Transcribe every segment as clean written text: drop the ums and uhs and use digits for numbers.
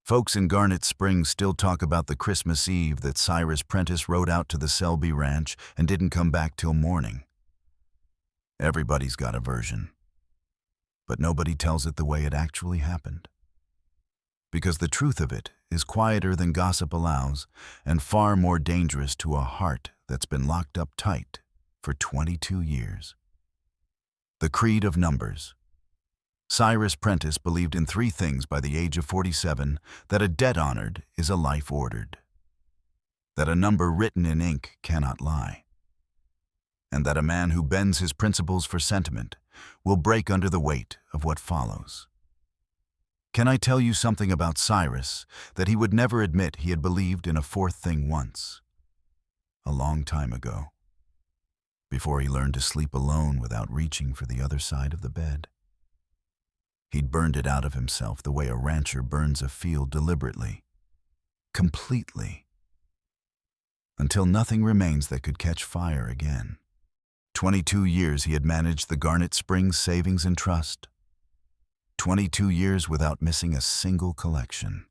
Folks in Garnet Springs still talk about the Christmas Eve that Cyrus Prentice rode out to the Selby Ranch and didn't come back till morning. Everybody's got a version, but nobody tells it the way it actually happened. Because the truth of it is quieter than gossip allows and far more dangerous to a heart that's been locked up tight for 22 years. The Creed of Numbers. Cyrus Prentice believed in three things by the age of 47: that a debt honored is a life ordered, that a number written in ink cannot lie, and that a man who bends his principles for sentiment will break under the weight of what follows. Can I tell you something about Cyrus that he would never admit he had believed in a fourth thing once? A long time ago, before he learned to sleep alone without reaching for the other side of the bed. He'd burned it out of himself the way a rancher burns a field deliberately, completely, until nothing remains that could catch fire again. 22 years he had managed the Garnet Springs Savings and Trust. 22 years without missing a single collection.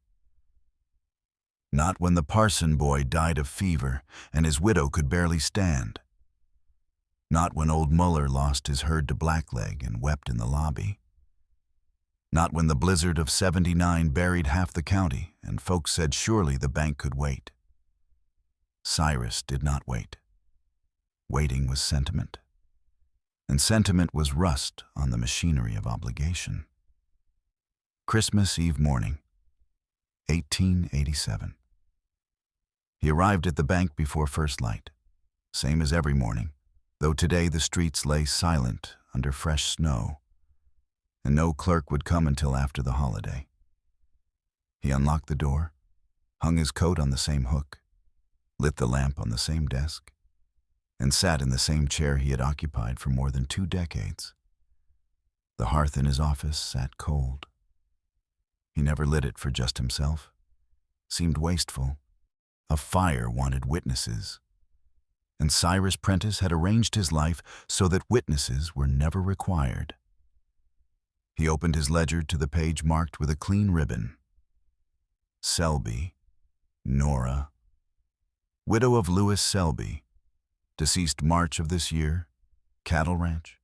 Not when the Parson boy died of fever and his widow could barely stand. Not when old Muller lost his herd to Blackleg and wept in the lobby. Not when the blizzard of '79 buried half the county and folks said surely the bank could wait. Cyrus did not wait. Waiting was sentiment. And sentiment was rust on the machinery of obligation. Christmas Eve morning, 1887. He arrived at the bank before first light, same as every morning, though today the streets lay silent under fresh snow, and no clerk would come until after the holiday. He unlocked the door, hung his coat on the same hook, lit the lamp on the same desk, and sat in the same chair he had occupied for more than 2 decades. The hearth in his office sat cold. He never lit it for just himself. Seemed wasteful. A fire wanted witnesses. And Cyrus Prentice had arranged his life so that witnesses were never required. He opened his ledger to the page marked with a clean ribbon. Selby, Nora, widow of Lewis Selby, deceased March of this year, cattle ranch,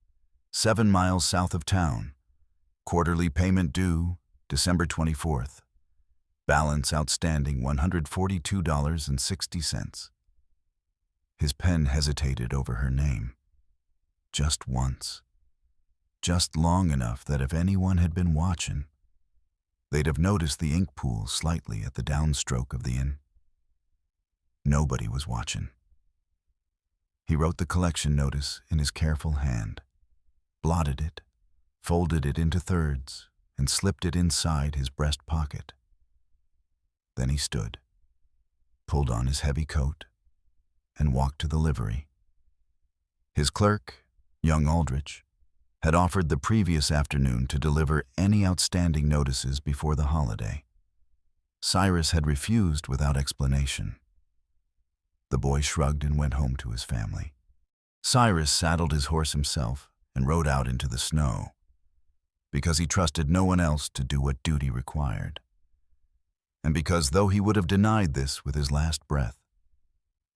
7 miles south of town, quarterly payment due December 24th, balance outstanding $142.60. His pen hesitated over her name, just once. Just long enough that if anyone had been watching, they'd have noticed the ink pool slightly at the downstroke of the N. Nobody was watching. He wrote the collection notice in his careful hand, blotted it, folded it into thirds, and slipped it inside his breast pocket. Then he stood, pulled on his heavy coat, and walked to the livery. His clerk, young Aldrich, had offered the previous afternoon to deliver any outstanding notices before the holiday. Cyrus had refused without explanation. The boy shrugged and went home to his family. Cyrus saddled his horse himself and rode out into the snow, because he trusted no one else to do what duty required. And because, though he would have denied this with his last breath,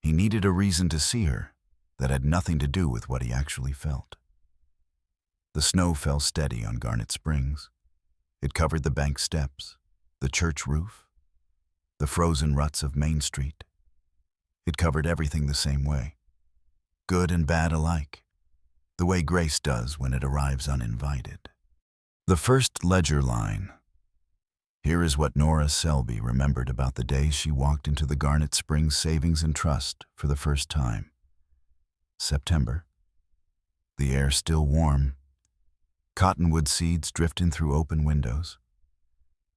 he needed a reason to see her that had nothing to do with what he actually felt. The snow fell steady on Garnet Springs. It covered the bank steps, the church roof, the frozen ruts of Main Street. It covered everything the same way, good and bad alike, the way grace does when it arrives uninvited. The first ledger line. Here is what Nora Selby remembered about the day she walked into the Garnet Springs Savings and Trust for the first time. September. The air still warm. Cottonwood seeds drifting through open windows.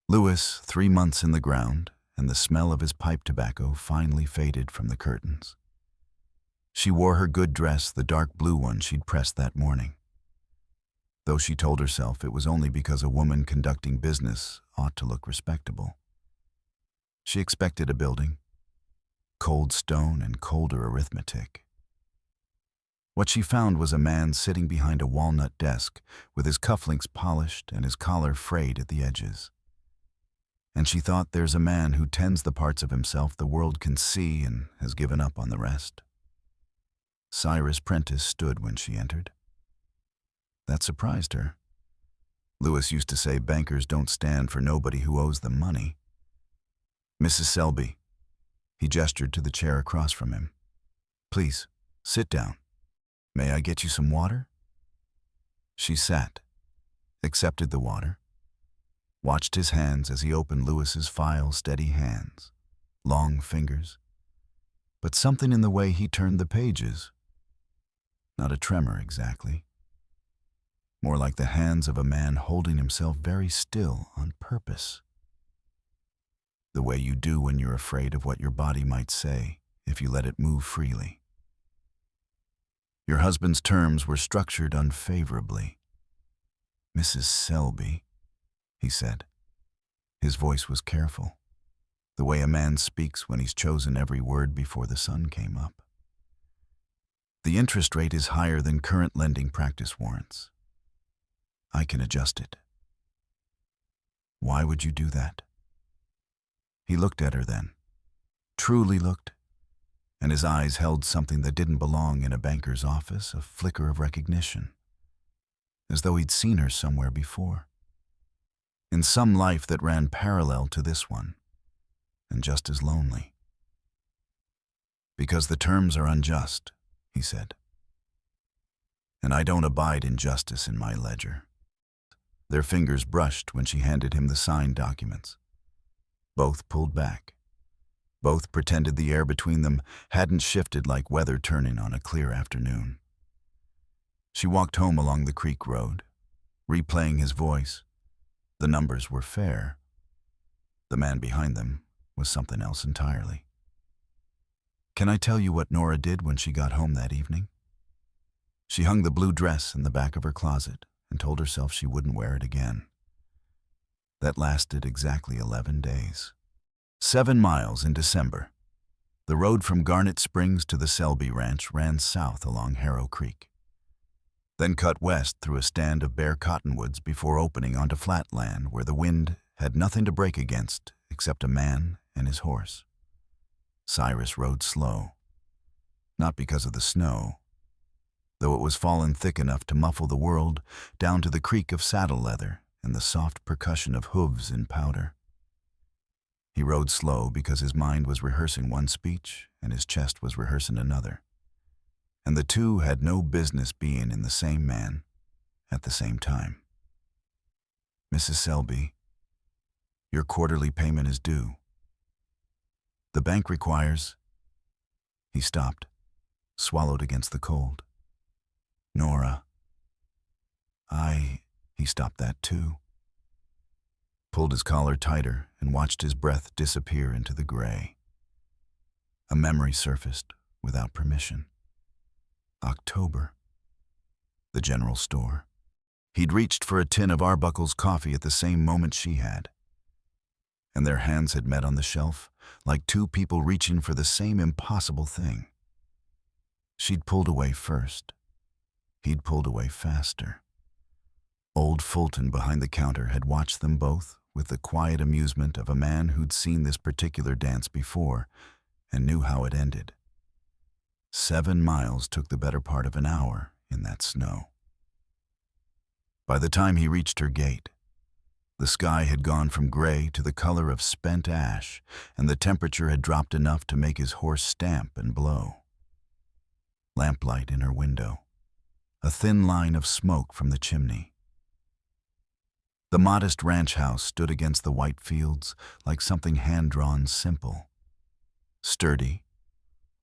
Lewis, 3 months in the ground, and the smell of his pipe tobacco finally faded from the curtains. She wore her good dress, the dark blue one she'd pressed that morning, though she told herself it was only because a woman conducting business ought to look respectable. She expected a building, cold stone and colder arithmetic. What she found was a man sitting behind a walnut desk with his cufflinks polished and his collar frayed at the edges. and she thought, there's a man who tends the parts of himself the world can see and has given up on the rest. Cyrus Prentice stood when she entered. That surprised her. Lewis used to say bankers don't stand for nobody who owes them money. Mrs. Selby. He gestured to the chair across from him. Please, sit down. May I get you some water? She sat, accepted the water, watched his hands as he opened Lewis's file, steady hands, long fingers, but something in the way he turned the pages. Not a tremor exactly. More like the hands of a man holding himself very still on purpose. The way you do when you're afraid of what your body might say if you let it move freely. Your husband's terms were structured unfavorably. Mrs. Selby, he said. His voice was careful, the way a man speaks when he's chosen every word before the sun came up. The interest rate is higher than current lending practice warrants. I can adjust it. Why would you do that? He looked at her then, truly looked, and his eyes held something that didn't belong in a banker's office, a flicker of recognition, as though he'd seen her somewhere before, in some life that ran parallel to this one, and just as lonely. Because the terms are unjust, he said, and I don't abide injustice in my ledger. Their fingers brushed when she handed him the signed documents. Both pulled back. Both pretended the air between them hadn't shifted like weather turning on a clear afternoon. She walked home along the creek road, replaying his voice. The numbers were fair. The man behind them was something else entirely. Can I tell you what Nora did when she got home that evening? She hung the blue dress in the back of her closet and told herself she wouldn't wear it again. That lasted exactly 11 days. 7 miles in December. The road from Garnet Springs to the Selby Ranch ran south along Harrow Creek, then cut west through a stand of bare cottonwoods before opening onto flat land where the wind had nothing to break against except a man and his horse. Cyrus rode slow, not because of the snow, though it was fallen thick enough to muffle the world down to the creak of saddle leather and the soft percussion of hooves in powder. He rode slow because his mind was rehearsing one speech and his chest was rehearsing another, and the two had no business being in the same man at the same time. Mrs. Selby, your quarterly payment is due. The bank requires... He stopped, swallowed against the cold. Nora. He stopped that too. Pulled his collar tighter and watched his breath disappear into the gray. A memory surfaced without permission. October. The general store. He'd reached for a tin of Arbuckle's coffee at the same moment she had, and their hands had met on the shelf like two people reaching for the same impossible thing. She'd pulled away first. He'd pulled away faster. Old Fulton behind the counter had watched them both with the quiet amusement of a man who'd seen this particular dance before and knew how it ended. 7 miles took the better part of an hour in that snow. By the time he reached her gate, the sky had gone from gray to the color of spent ash, and the temperature had dropped enough to make his horse stamp and blow. Lamplight in her window, a thin line of smoke from the chimney. The modest ranch house stood against the white fields like something hand-drawn simple, sturdy,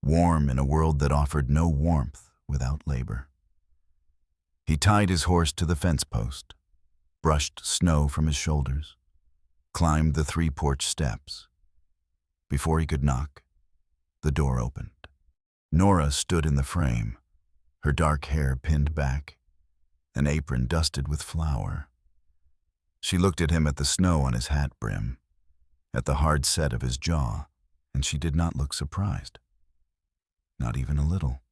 warm in a world that offered no warmth without labor. He tied his horse to the fence post, brushed snow from his shoulders, climbed the 3 porch steps. Before he could knock, the door opened. Nora stood in the frame, her dark hair pinned back, an apron dusted with flour. She looked at him, at the snow on his hat brim, at the hard set of his jaw, and she did not look surprised. Not even a little,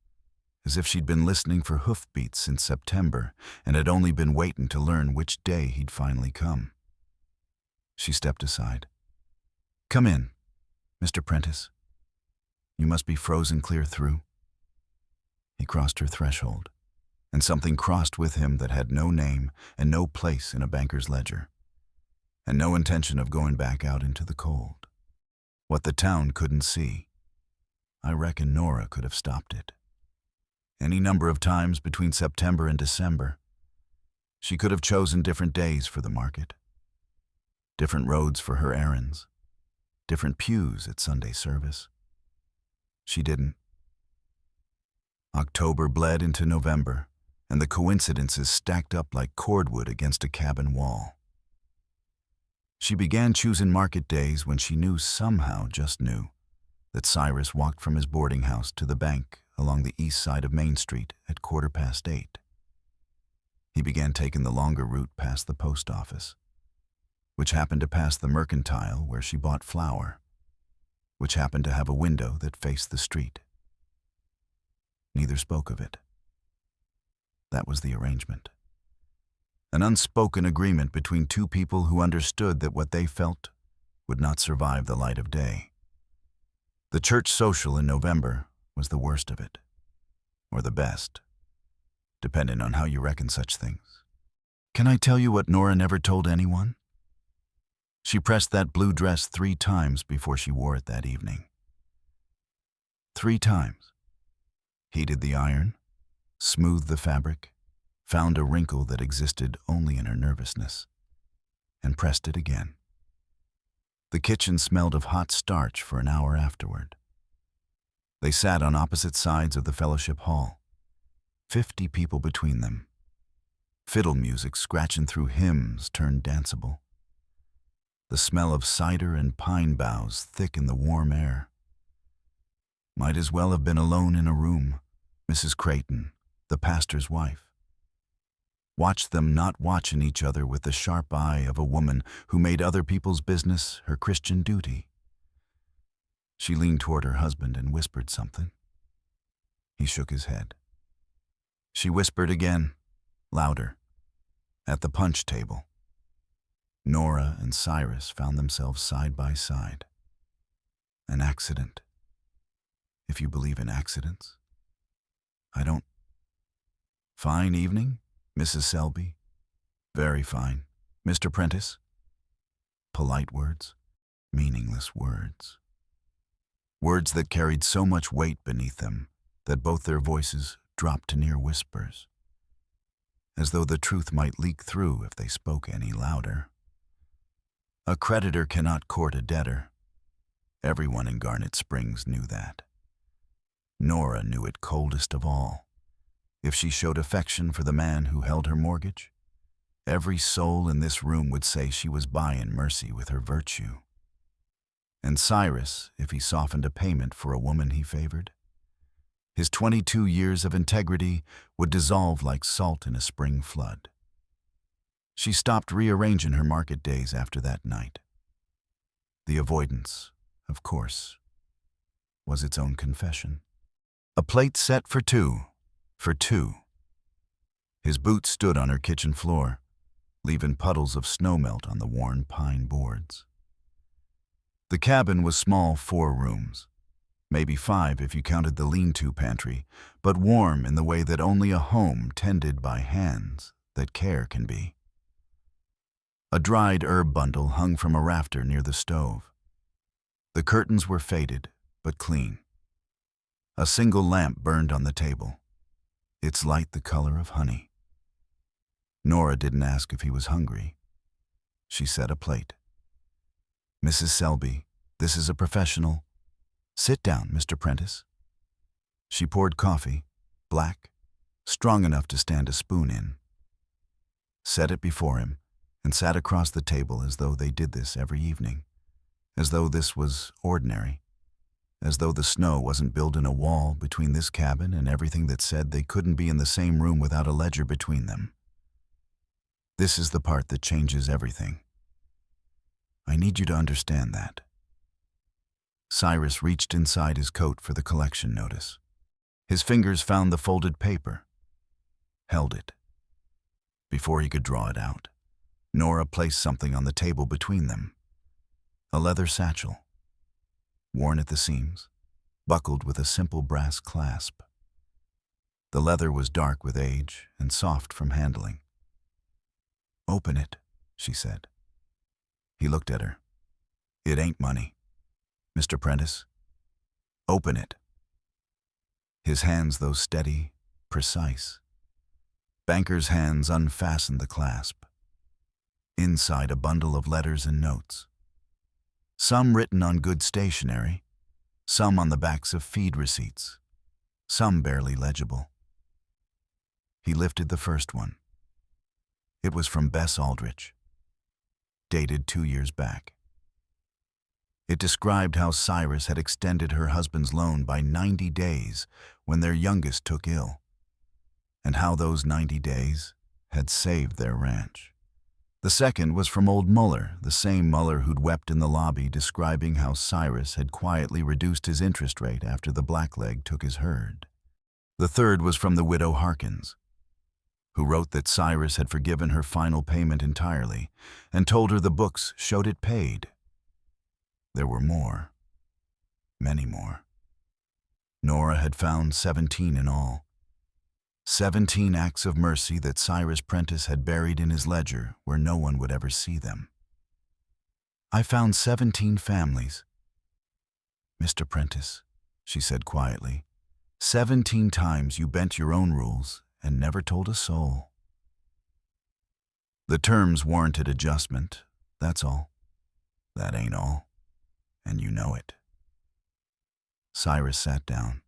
as if she'd been listening for hoofbeats since September and had only been waiting to learn which day he'd finally come. She stepped aside, "Come in, Mr. Prentice. You must be frozen clear through." He crossed her threshold, and something crossed with him that had no name and no place in a banker's ledger, and no intention of going back out into the cold. What the town couldn't see, I reckon Nora could have stopped it. Any number of times between September and December, she could have chosen different days for the market, different roads for her errands, different pews at Sunday service. She didn't. October bled into November, and the coincidences stacked up like cordwood against a cabin wall. She began choosing market days when she knew, somehow just knew, that Cyrus walked from his boarding house to the bank along the east side of Main Street at 8:15. He began taking the longer route past the post office, which happened to pass the mercantile where she bought flour, which happened to have a window that faced the street. Neither spoke of it. That was the arrangement. An unspoken agreement between two people who understood that what they felt would not survive the light of day. The church social in November was the worst of it, or the best, depending on how you reckon such things. Can I tell you what Nora never told anyone? She pressed that blue dress 3 times before she wore it that evening. 3 times. Heated the iron, smoothed the fabric, found a wrinkle that existed only in her nervousness, and pressed it again. The kitchen smelled of hot starch for an hour afterward. They sat on opposite sides of the fellowship hall, 50 people between them. Fiddle music scratching through hymns turned danceable. The smell of cider and pine boughs thick in the warm air. Might as well have been alone in a room, Mrs. Creighton, the pastor's wife. Watched them not watching each other with the sharp eye of a woman who made other people's business her Christian duty. She leaned toward her husband and whispered something. He shook his head. She whispered again, louder, at the punch table. Nora and Cyrus found themselves side by side. An accident. If you believe in accidents. I don't. Fine evening, Mrs. Selby. Very fine. Mr. Prentice. Polite words, meaningless words. Words that carried so much weight beneath them that both their voices dropped to near whispers, as though the truth might leak through if they spoke any louder. A creditor cannot court a debtor. Everyone in Garnet Springs knew that. Nora knew it coldest of all. If she showed affection for the man who held her mortgage, every soul in this room would say she was buying mercy with her virtue. And Cyrus, if he softened a payment for a woman he favored, his 22 years of integrity would dissolve like salt in a spring flood. She stopped rearranging her market days after that night. The avoidance, of course, was its own confession. A plate set for two. His boots stood on her kitchen floor, leaving puddles of snowmelt on the worn pine boards. The cabin was small, 4 rooms, maybe 5 if you counted the lean-to pantry, but warm in the way that only a home tended by hands that care can be. A dried herb bundle hung from a rafter near the stove. The curtains were faded, but clean. A single lamp burned on the table, its light the color of honey. Nora didn't ask if he was hungry. She set a plate. Mrs. Selby, this is a professional. Sit down, Mr. Prentice. She poured coffee, black, strong enough to stand a spoon in. Set it before him, and sat across the table as though they did this every evening, as though this was ordinary, as though the snow wasn't building a wall between this cabin and everything that said they couldn't be in the same room without a ledger between them. This is the part that changes everything. I need you to understand that. Cyrus reached inside his coat for the collection notice. His fingers found the folded paper, held it. Before he could draw it out, Nora placed something on the table between them. A leather satchel, worn at the seams, buckled with a simple brass clasp. The leather was dark with age and soft from handling. "Open it," she said. He looked at her. "It ain't money. Mr. Prentice, open it." His hands, though steady, precise. Banker's hands unfastened the clasp. Inside, a bundle of letters and notes. Some written on good stationery, some on the backs of feed receipts, some barely legible. He lifted the first one. It was from Bess Aldrich, dated 2 years back. It described how Cyrus had extended her husband's loan by 90 days when their youngest took ill, and how those 90 days had saved their ranch. The second was from old Muller, the same Muller who'd wept in the lobby, describing how Cyrus had quietly reduced his interest rate after the blackleg took his herd. The third was from the widow Harkins, who wrote that Cyrus had forgiven her final payment entirely and told her the books showed it paid. There were more, many more. Nora had found 17 in all. 17 acts of mercy that Cyrus Prentice had buried in his ledger where no one would ever see them. "I found 17 families. Mr. Prentice," she said quietly, 17 times you bent your own rules and never told a soul. The terms warranted adjustment, that's all. That ain't all, and you know it. Cyrus sat down.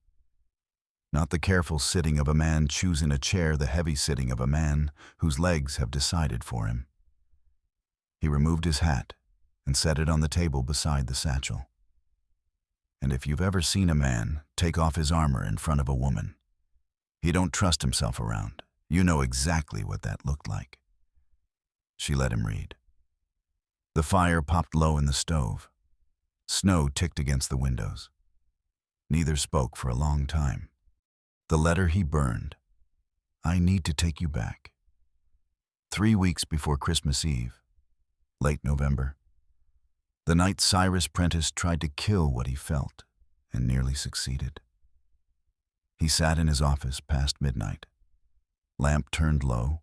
Not the careful sitting of a man choosing a chair, the heavy sitting of a man whose legs have decided for him. He removed his hat and set it on the table beside the satchel. And if you've ever seen a man take off his armor in front of a woman, he don't trust himself around. You know exactly what that looked like. She let him read. The fire popped low in the stove. Snow ticked against the windows. Neither spoke for a long time. The letter he burned. "I need to take you back. 3 weeks before Christmas Eve, late November. The night Cyrus Prentice tried to kill what he felt and nearly succeeded. He sat in his office past midnight. Lamp turned low,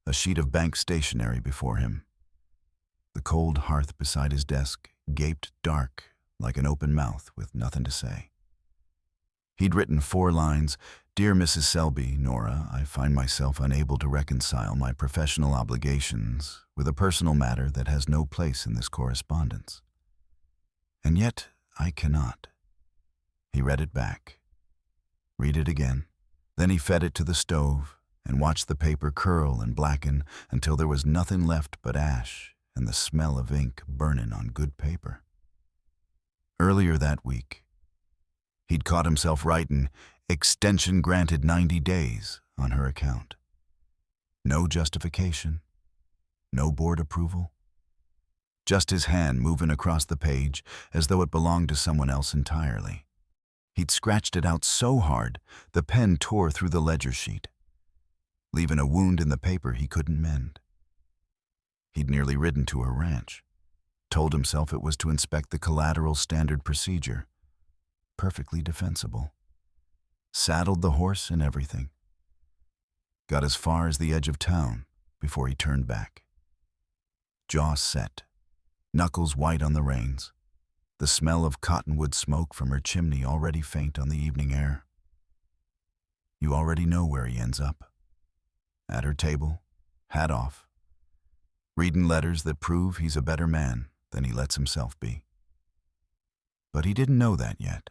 a sheet of bank stationery before him. The cold hearth beside his desk gaped dark like an open mouth with nothing to say. He'd written 4 lines. "Dear Mrs. Selby, Nora, I find myself unable to reconcile my professional obligations with a personal matter that has no place in this correspondence. And yet I cannot." He read it back. Read it again. Then he fed it to the stove and watched the paper curl and blacken until there was nothing left but ash and the smell of ink burning on good paper. Earlier that week, he'd caught himself writing, "Extension granted 90 days" on her account. No justification, no board approval. Just his hand moving across the page as though it belonged to someone else entirely. He'd scratched it out so hard, the pen tore through the ledger sheet, leaving a wound in the paper he couldn't mend. He'd nearly ridden to her ranch, told himself it was to inspect the collateral standard procedure. Perfectly defensible. Saddled the horse and everything. Got as far as the edge of town before he turned back. Jaw set, knuckles white on the reins, the smell of cottonwood smoke from her chimney already faint on the evening air. You already know where he ends up. At her table, hat off, reading letters that prove he's a better man than he lets himself be. But he didn't know that yet.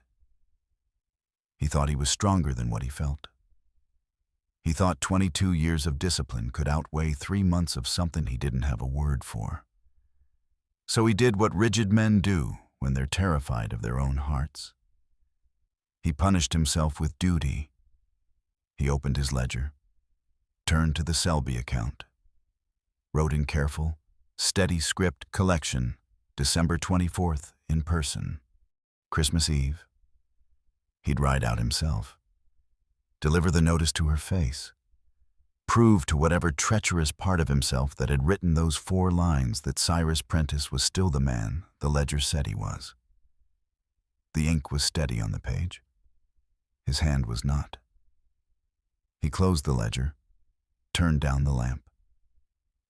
He thought he was stronger than what he felt. He thought 22 years of discipline could outweigh 3 months of something he didn't have a word for. So he did what rigid men do when they're terrified of their own hearts. He punished himself with duty. He opened his ledger, turned to the Selby account, wrote in careful, steady script collection, December 24th, in person. Christmas Eve. He'd ride out himself, deliver the notice to her face, Prove to whatever treacherous part of himself that had written those 4 lines that Cyrus Prentice was still the man the ledger said he was. The ink was steady on the page. His hand was not. He closed the ledger, turned down the lamp,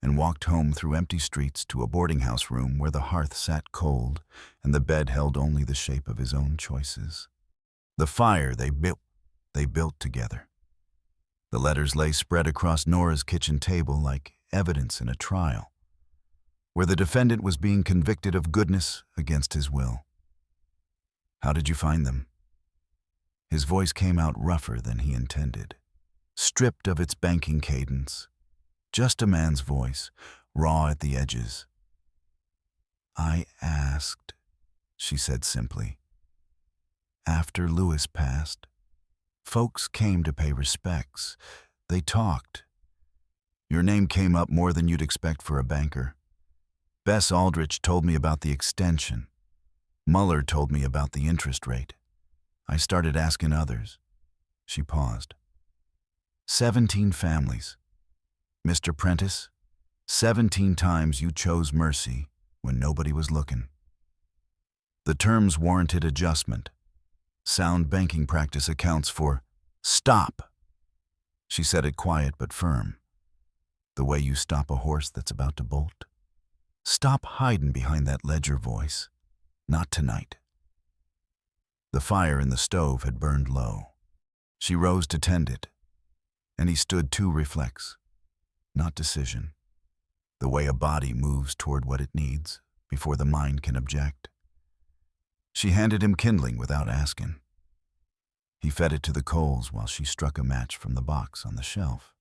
and walked home through empty streets to a boarding-house room where the hearth sat cold and the bed held only the shape of his own choices. The fire they built together. The letters lay spread across Nora's kitchen table like evidence in a trial, where the defendant was being convicted of goodness against his will. "How did you find them?" His voice came out rougher than he intended, stripped of its banking cadence. Just a man's voice, raw at the edges. "I asked," she said simply. "After Lewis passed, folks came to pay respects. They talked. Your name came up more than you'd expect for a banker. Bess Aldrich told me about the extension. Muller told me about the interest rate. I started asking others." She paused. 17 families. Mr. Prentice, 17 times you chose mercy when nobody was looking. The terms warranted adjustment. Sound banking practice accounts for stop. She said it quiet but firm, the way you stop a horse that's about to bolt. Stop hiding behind that ledger voice. Not tonight. The fire in the stove had burned low. She rose to tend it, and he stood to reflex, not decision, the way a body moves toward what it needs before the mind can object. She handed him kindling without asking. He fed it to the coals while she struck a match from the box on the shelf.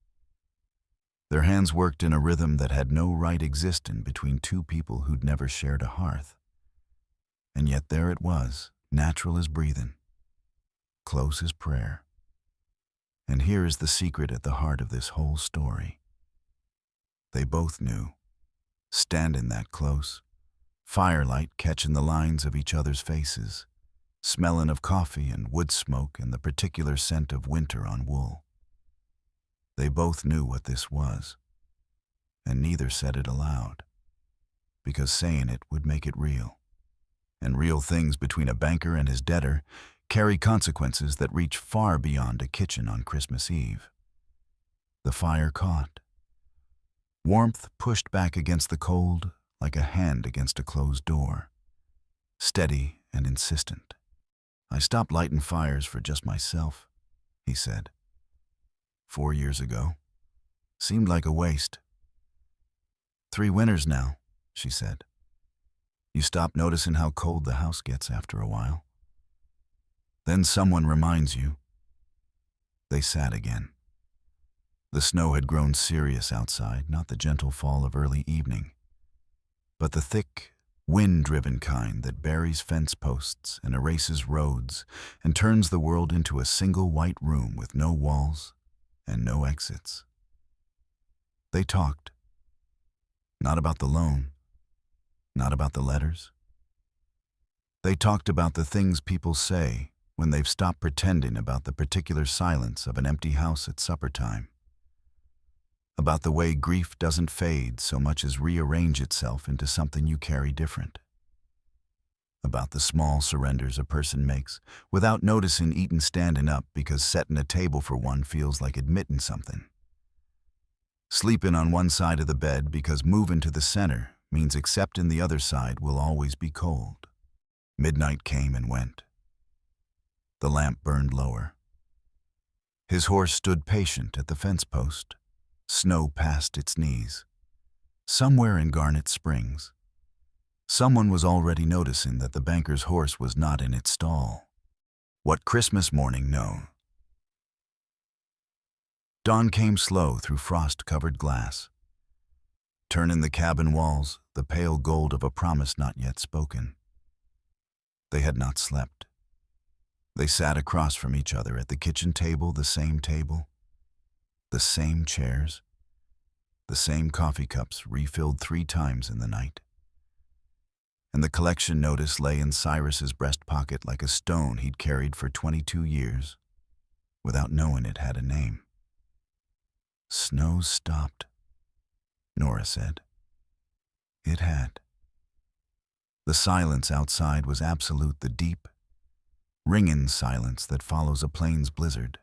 Their hands worked in a rhythm that had no right existing between 2 people who'd never shared a hearth. And yet there it was, natural as breathing, close as prayer. And here is the secret at the heart of this whole story. They both knew, standing that close, firelight catching the lines of each other's faces, smelling of coffee and wood smoke and the particular scent of winter on wool. They both knew what this was, and neither said it aloud, because saying it would make it real. And real things between a banker and his debtor carry consequences that reach far beyond a kitchen on Christmas Eve. The fire caught. Warmth pushed back against the cold like a hand against a closed door, steady and insistent. "I stopped lighting fires for just myself," he said. 4 years ago. Seemed like a waste. 3 winters now," she said. "You stop noticing how cold the house gets after a while. Then someone reminds you." They sat again. The snow had grown serious outside, not the gentle fall of early evening, but the thick, wind-driven kind that buries fence posts and erases roads and turns the world into a single white room with no walls and no exits. They talked. Not about the loan, not about the letters. They talked about the things people say when they've stopped pretending about the particular silence of an empty house at supper time. About the way grief doesn't fade so much as rearrange itself into something you carry different. About the small surrenders a person makes without noticing eating standing up because setting a table for one feels like admitting something. Sleeping on one side of the bed because moving to the center means accepting the other side will always be cold. Midnight came and went. The lamp burned lower. His horse stood patient at the fence post, snow past its knees. Somewhere in Garnet Springs, someone was already noticing that the banker's horse was not in its stall. What Christmas morning, no. Dawn came slow through frost-covered glass, turning the cabin walls the pale gold of a promise not yet spoken. They had not slept. They sat across from each other at the kitchen table, the same chairs, the same coffee cups refilled 3 times in the night. And the collection notice lay in Cyrus's breast pocket like a stone he'd carried for 22 years, without knowing it had a name. Snow's stopped, Nora said. It had. The silence outside was absolute, the deep, ringing silence that follows a plains blizzard,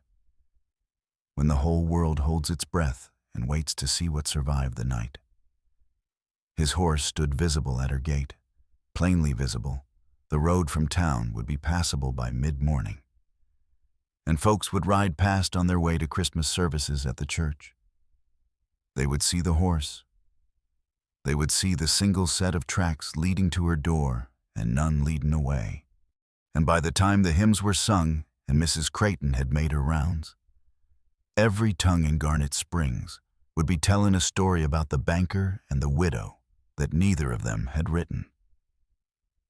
when the whole world holds its breath and waits to see what survived the night. His horse stood visible at her gate, plainly visible. The road from town would be passable by mid-morning, and folks would ride past on their way to Christmas services at the church. They would see the horse. They would see the single set of tracks leading to her door and none leading away. And by the time the hymns were sung and Mrs. Creighton had made her rounds, every tongue in Garnet Springs would be telling a story about the banker and the widow that neither of them had written.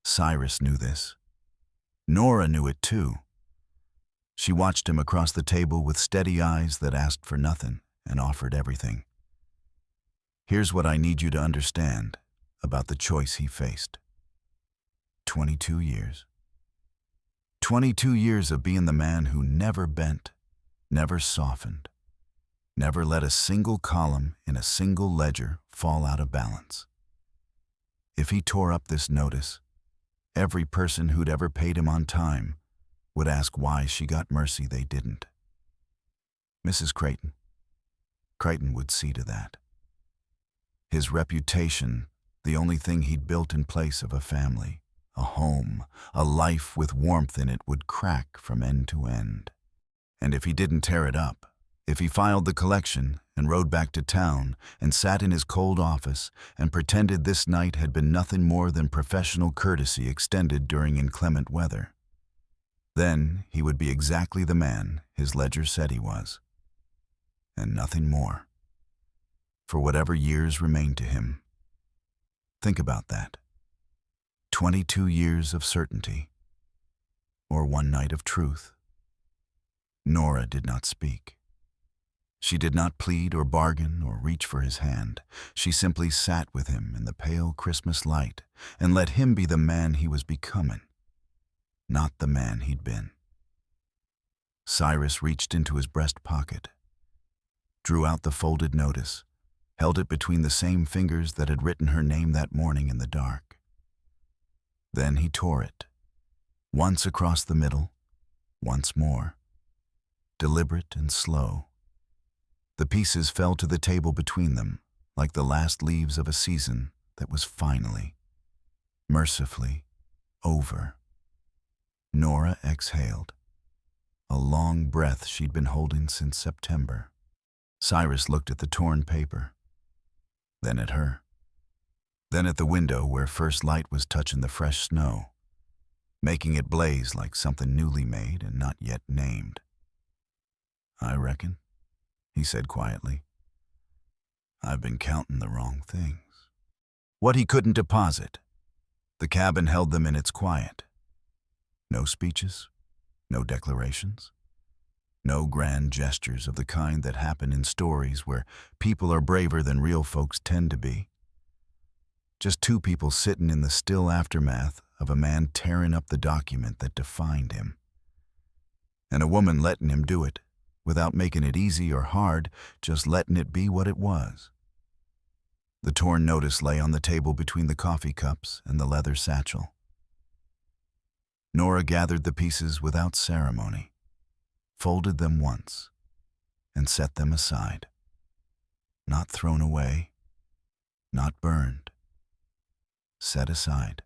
Cyrus knew this. Nora knew it too. She watched him across the table with steady eyes that asked for nothing and offered everything. Here's what I need you to understand about the choice he faced. 22 years. 22 years of being the man who never bent, never softened, never let a single column in a single ledger fall out of balance. If he tore up this notice, every person who'd ever paid him on time would ask why she got mercy they didn't. Mrs. Creighton would see to that. His reputation, the only thing he'd built in place of a family, a home, a life with warmth in it, would crack from end to end. And if he didn't tear it up, if he filed the collection and rode back to town and sat in his cold office and pretended this night had been nothing more than professional courtesy extended during inclement weather, then he would be exactly the man his ledger said he was, and nothing more, for whatever years remained to him. Think about that. 22 years of certainty, or one night of truth. Nora did not speak. She did not plead or bargain or reach for his hand. She simply sat with him in the pale Christmas light and let him be the man he was becoming, not the man he'd been. Cyrus reached into his breast pocket, drew out the folded notice, held it between the same fingers that had written her name that morning in the dark. Then he tore it, once across the middle, once more, deliberate and slow. The pieces fell to the table between them, like the last leaves of a season that was finally, mercifully, over. Nora exhaled, a long breath she'd been holding since September. Cyrus looked at the torn paper, then at her, then at the window where first light was touching the fresh snow, making it blaze like something newly made and not yet named. "I reckon," he said quietly, "I've been counting the wrong things." What he couldn't deposit. The cabin held them in its quiet. No speeches, no declarations, no grand gestures of the kind that happen in stories where people are braver than real folks tend to be. Just two people sitting in the still aftermath of a man tearing up the document that defined him, and a woman letting him do it, without making it easy or hard, just letting it be what it was. The torn notice lay on the table between the coffee cups and the leather satchel. Nora gathered the pieces without ceremony, folded them once, and set them aside. Not thrown away, not burned. Set aside.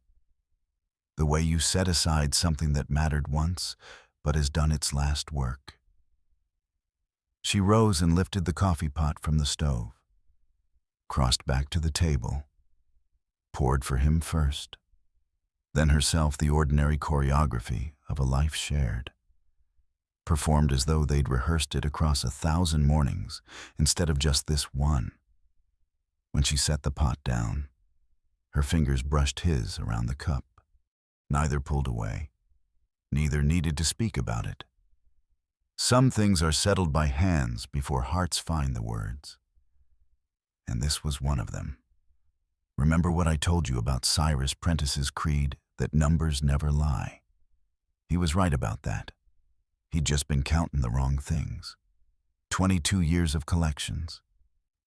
The way you set aside something that mattered once, but has done its last work. She rose and lifted the coffee pot from the stove, crossed back to the table, poured for him first, then herself the ordinary choreography of a life shared, performed as though they'd rehearsed it across 1,000 mornings instead of just this one. When she set the pot down, her fingers brushed his around the cup. Neither pulled away. Neither needed to speak about it. Some things are settled by hands before hearts find the words. And this was one of them. Remember what I told you about Cyrus Prentice's creed that numbers never lie? He was right about that. He'd just been counting the wrong things. 22 years of collections.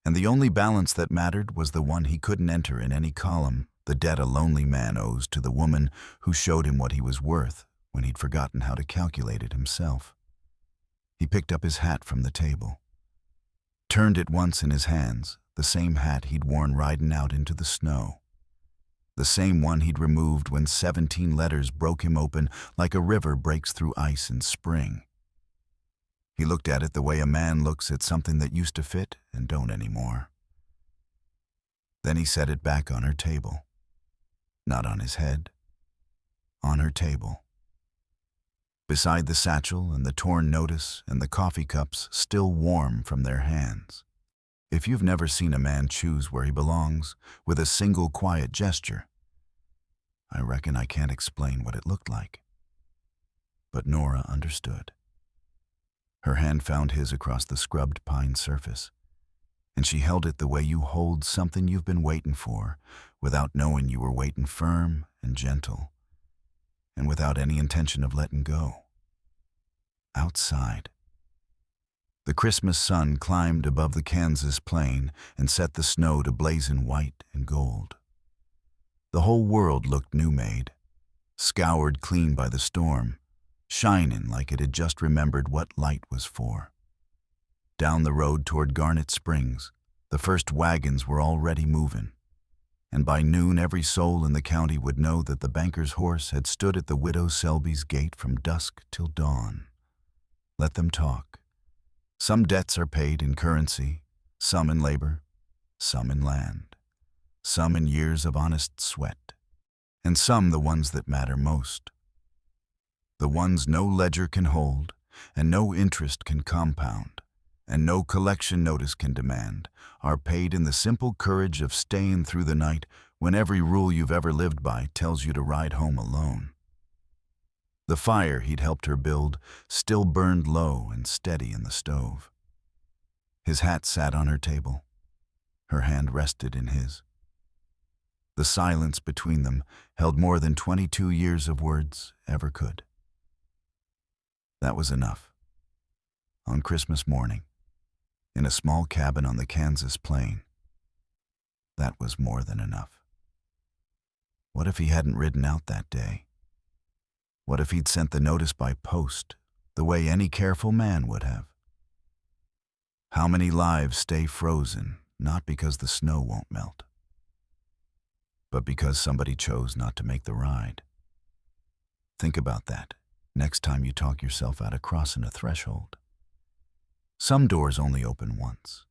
And the only balance that mattered was the one he couldn't enter in any column, the debt a lonely man owes to the woman who showed him what he was worth when he'd forgotten how to calculate it himself. He picked up his hat from the table, turned it once in his hands, the same hat he'd worn riding out into the snow. The same one he'd removed when 17 letters broke him open like a river breaks through ice in spring. He looked at it the way a man looks at something that used to fit and don't anymore. Then he set it back on her table. Not on his head, on her table. Beside the satchel and the torn notice and the coffee cups still warm from their hands. If you've never seen a man choose where he belongs with a single quiet gesture, I reckon I can't explain what it looked like. But Nora understood. Her hand found his across the scrubbed pine surface, and she held it the way you hold something you've been waiting for, without knowing you were waiting, firm and gentle, and without any intention of letting go. Outside, the Christmas sun climbed above the Kansas plain and set the snow to blazing white and gold. The whole world looked new-made, scoured clean by the storm, shining like it had just remembered what light was for. Down the road toward Garnet Springs, the first wagons were already moving, and by noon every soul in the county would know that the banker's horse had stood at the widow Selby's gate from dusk till dawn. Let them talk. Some debts are paid in currency, some in labor, some in land, some in years of honest sweat, and some the ones that matter most. The ones no ledger can hold, and no interest can compound, and no collection notice can demand, are paid in the simple courage of staying through the night when every rule you've ever lived by tells you to ride home alone. The fire he'd helped her build still burned low and steady in the stove. His hat sat on her table. Her hand rested in his. The silence between them held more than 22 years of words ever could. That was enough. On Christmas morning, in a small cabin on the Kansas plain, that was more than enough. What if he hadn't ridden out that day? What if he'd sent the notice by post, the way any careful man would have? How many lives stay frozen, not because the snow won't melt, but because somebody chose not to make the ride? Think about that next time you talk yourself out of crossing a threshold. Some doors only open once.